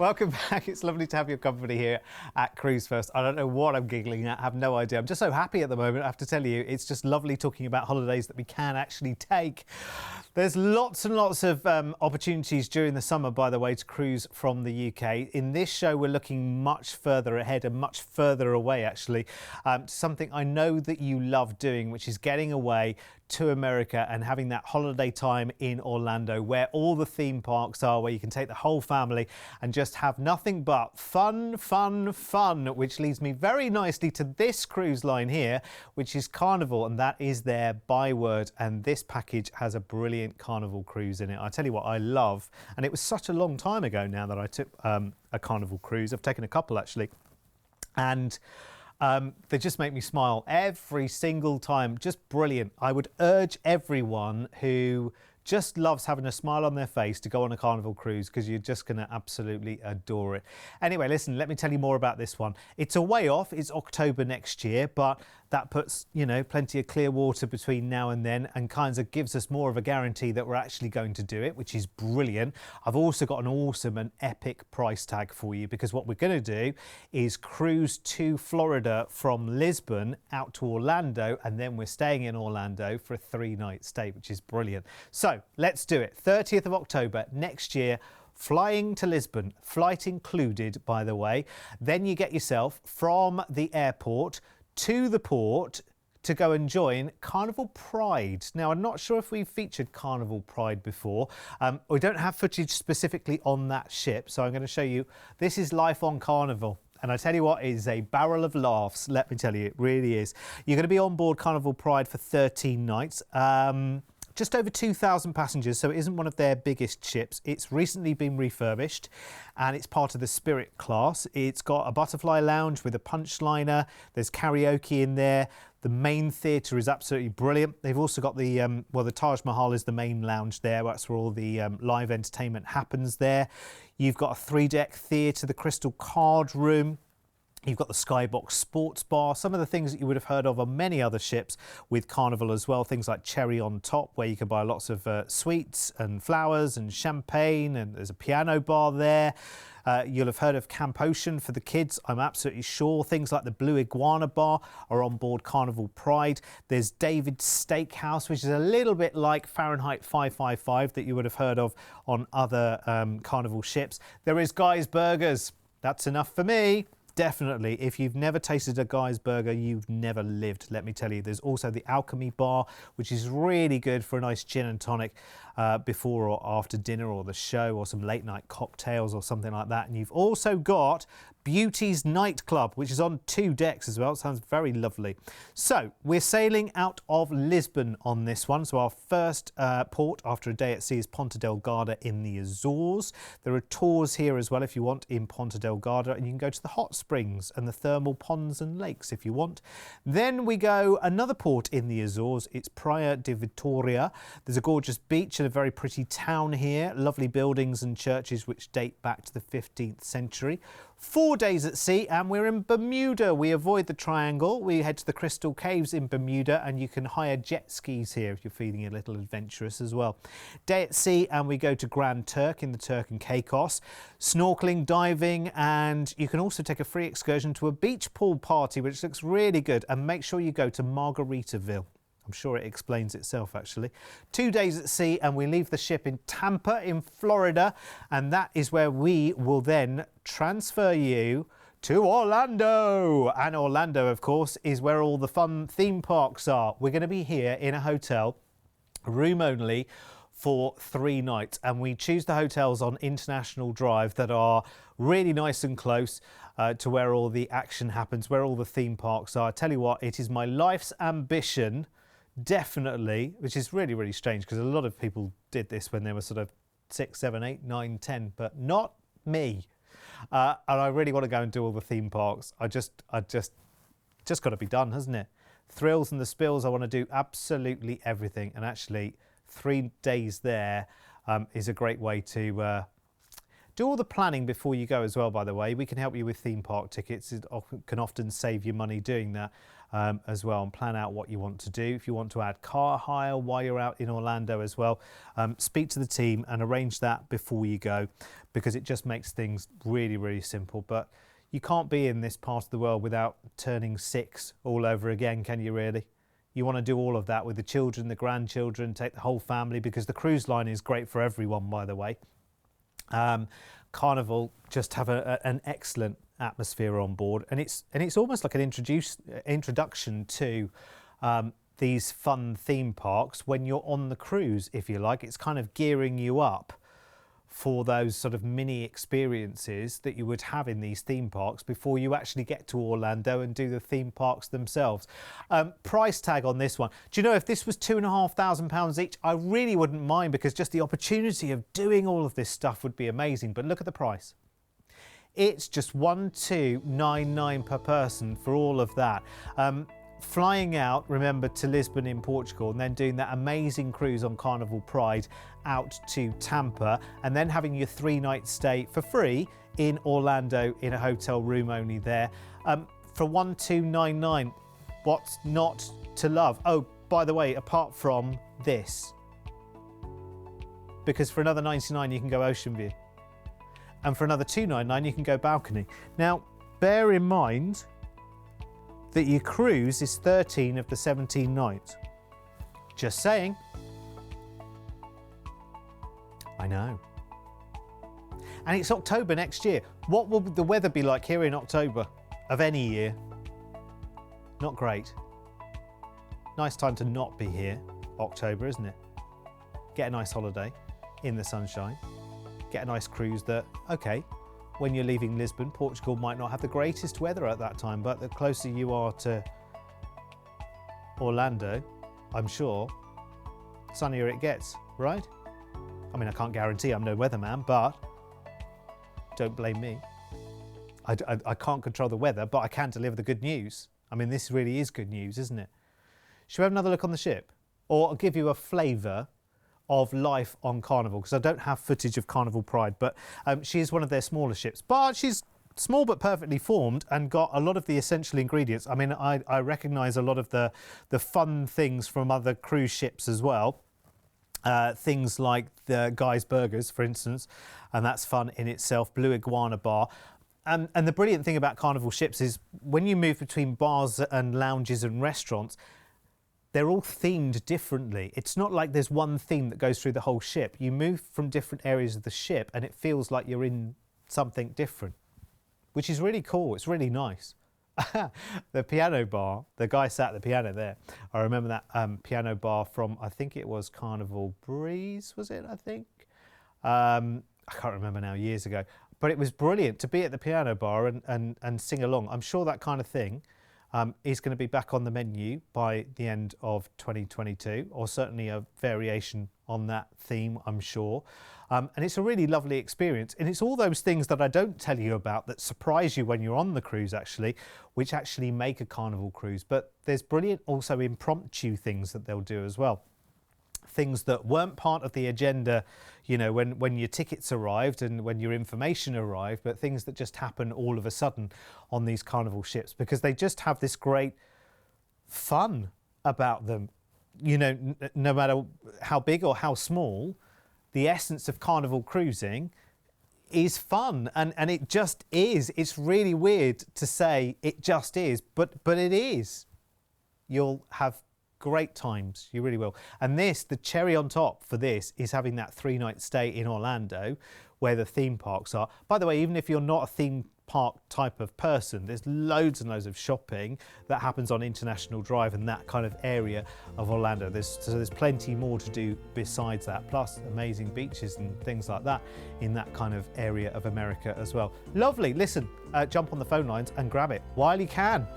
Welcome back. It's lovely to have your company here at Cruise First. I don't know what I'm giggling at. I have no idea. I'm just so happy at the moment. I have to tell you, it's just lovely talking about holidays that we can actually take. There's lots and lots of opportunities during the summer, by the way, to cruise from the UK. In this show, we're looking much further ahead and much further away, actually, to something I know that you love doing, which is getting away to America and having that holiday time in Orlando, where all the theme parks are, where you can take the whole family and just have nothing but fun, fun, fun, which leads me very nicely to this cruise line here, which is Carnival, and that is their byword. And this package has a brilliant Carnival cruise in it. I tell you what I love, and it was such a long time ago now that I took a Carnival cruise. I've taken a couple actually, and they just make me smile every single time. Just brilliant. I would urge everyone who just loves having a smile on their face to go on a Carnival cruise, because you're just going to absolutely adore it. Anyway, listen, let me tell you more about this one. It's a way off. It's October next year, but that puts, you know, plenty of clear water between now and then, and kind of gives us more of a guarantee that we're actually going to do it, which is brilliant. I've also got an awesome and epic price tag for you, because what we're going to do is cruise to Florida from Lisbon out to Orlando, and then we're staying in Orlando for a 3-night stay, which is brilliant. So let's do it. 30th of October next year. Flying to Lisbon, flight included, by the way. Then you get yourself from the airport to the port to go and join Carnival Pride. Now, I'm not sure if we've featured Carnival Pride before. We don't have footage specifically on that ship, so I'm going to show you. This is life on Carnival. And I tell you what, it is a barrel of laughs. Let me tell you, it really is. You're going to be on board Carnival Pride for 13 nights. Just over 2,000 passengers, so it isn't one of their biggest ships. It's recently been refurbished, and it's part of the Spirit class. It's got a butterfly lounge with a punch liner. There's karaoke in there. The main theatre is absolutely brilliant. They've also got the, well, the Taj Mahal is the main lounge there. That's where all the live entertainment happens there. You've got a 3-deck theatre, the Crystal Card Room. You've got the Skybox Sports Bar, some of the things that you would have heard of on many other ships with Carnival as well. Things like Cherry on Top, where you can buy lots of sweets and flowers and champagne, and there's a piano bar there. You'll have heard of Camp Ocean for the kids, I'm absolutely sure. Things like the Blue Iguana Bar are on board Carnival Pride. There's David's Steakhouse, which is a little bit like Fahrenheit 555 that you would have heard of on other Carnival ships. There is Guy's Burgers. That's enough for me. Definitely, if you've never tasted a Guy's Burger, you've never lived, let me tell you. There's also the Alchemy Bar, which is really good for a nice gin and tonic before or after dinner or the show, or some late night cocktails or something like that. And you've also got Beauty's Nightclub, which is on 2 decks as well. It sounds very lovely. So we're sailing out of Lisbon on this one. So our first port after a day at sea is Ponta Delgada in the Azores. There are tours here as well if you want in Ponta Delgada, and you can go to the hot springs and the thermal ponds and lakes if you want. Then we go another port in the Azores. It's Praia de Vitoria. There's a gorgeous beach and a very pretty town here. Lovely buildings and churches which date back to the 15th century. 4 days at sea, and we're in Bermuda. We avoid the triangle. We head to the Crystal Caves in Bermuda, and you can hire jet skis here if you're feeling a little adventurous as well. Day at sea, and we go to Grand Turk in the Turk and Caicos. Snorkeling, diving, and you can also take a free excursion to a beach pool party, which looks really good. And make sure you go to Margaritaville. I'm sure it explains itself, actually. 2 days at sea, and we leave the ship in Tampa in Florida, and that is where we will then transfer you to Orlando. And Orlando, of course, is where all the fun theme parks are. We're going to be here in a hotel, room only, for 3 nights, and we choose the hotels on International Drive that are really nice and close to where all the action happens, where all the theme parks are. I tell you what, it is my life's ambition, definitely, which is really, really strange, because a lot of people did this when they were sort of 6, 7, 8, 9, 10, but not me. And I really want to go and do all the theme parks. I just got to be done, hasn't it? Thrills and the spills, I want to do absolutely everything. And actually, 3 days there is a great way to do all the planning before you go as well, by the way. We can help you with theme park tickets. It can often save you money doing that. as well, and plan out what you want to do. If you want to add car hire while you're out in Orlando as well, speak to the team and arrange that before you go, because it just makes things really, really simple. But you can't be in this part of the world without turning 6 all over again, can you really? You want to do all of that with the children, the grandchildren, take the whole family, because the cruise line is great for everyone, by the way. Carnival just have an excellent atmosphere on board, and it's almost like an introduction to these fun theme parks when you're on the cruise, if you like. It's kind of gearing you up for those sort of mini experiences that you would have in these theme parks before you actually get to Orlando and do the theme parks themselves. Price tag on this one. Do you know, if this was £2,500 each, I really wouldn't mind, because just the opportunity of doing all of this stuff would be amazing. But look at the price. It's just $1,299 per person for all of that. Flying out, remember, to Lisbon in Portugal, and then doing that amazing cruise on Carnival Pride out to Tampa, and then having your 3-night stay for free in Orlando in a hotel room only there. For $1,299, what's not to love? Oh, by the way, apart from this, because for another $99 you can go ocean view, and for another $299 you can go balcony. Now, bear in mind that your cruise is 13 of the 17 nights. Just saying. I know. And it's October next year. What will the weather be like here in October of any year? Not great. Nice time to not be here, October, isn't it? Get a nice holiday in the sunshine. Get a nice cruise that, okay, when you're leaving Lisbon, Portugal might not have the greatest weather at that time, but the closer you are to Orlando, I'm sure, sunnier it gets, right? I mean, I can't guarantee, I'm no weatherman, but don't blame me. I can't control the weather, but I can deliver the good news. I mean, this really is good news, isn't it? Should we have another look on the ship? Or I'll give you a flavour of life on Carnival, because I don't have footage of Carnival Pride, but she is one of their smaller ships, but she's small but perfectly formed and got a lot of the essential ingredients. I mean, I recognise a lot of the fun things from other cruise ships as well. Things like the Guy's Burgers, for instance, and that's fun in itself. Blue Iguana Bar. And the brilliant thing about Carnival ships is when you move between bars and lounges and restaurants, they're all themed differently. It's not like there's one theme that goes through the whole ship. You move from different areas of the ship and it feels like you're in something different, which is really cool. It's really nice. The piano bar, the guy sat at the piano there. I remember that piano bar from, I think it was Carnival Breeze, was it, I think? I can't remember now, years ago. But it was brilliant to be at the piano bar and sing along. I'm sure that kind of thing is going to be back on the menu by the end of 2022, or certainly a variation on that theme, I'm sure. And it's a really lovely experience. And it's all those things that I don't tell you about that surprise you when you're on the cruise, actually, which actually make a Carnival cruise. But there's brilliant also impromptu things that they'll do as well. Things that weren't part of the agenda, you know, when your tickets arrived and when your information arrived, but things that just happen all of a sudden on these Carnival ships, because they just have this great fun about them. You know, no matter how big or how small, the essence of Carnival cruising is fun, and it just is. It's really weird to say it just is, but it is. You'll have great times, you really will. And this, the cherry on top for this, is having that 3-night stay in Orlando where the theme parks are. By the way, even if you're not a theme park type of person, there's loads and loads of shopping that happens on International Drive and that kind of area of Orlando. There's plenty more to do besides that, plus amazing beaches and things like that in that kind of area of America as well. Lovely. Listen, jump on the phone lines and grab it while you can.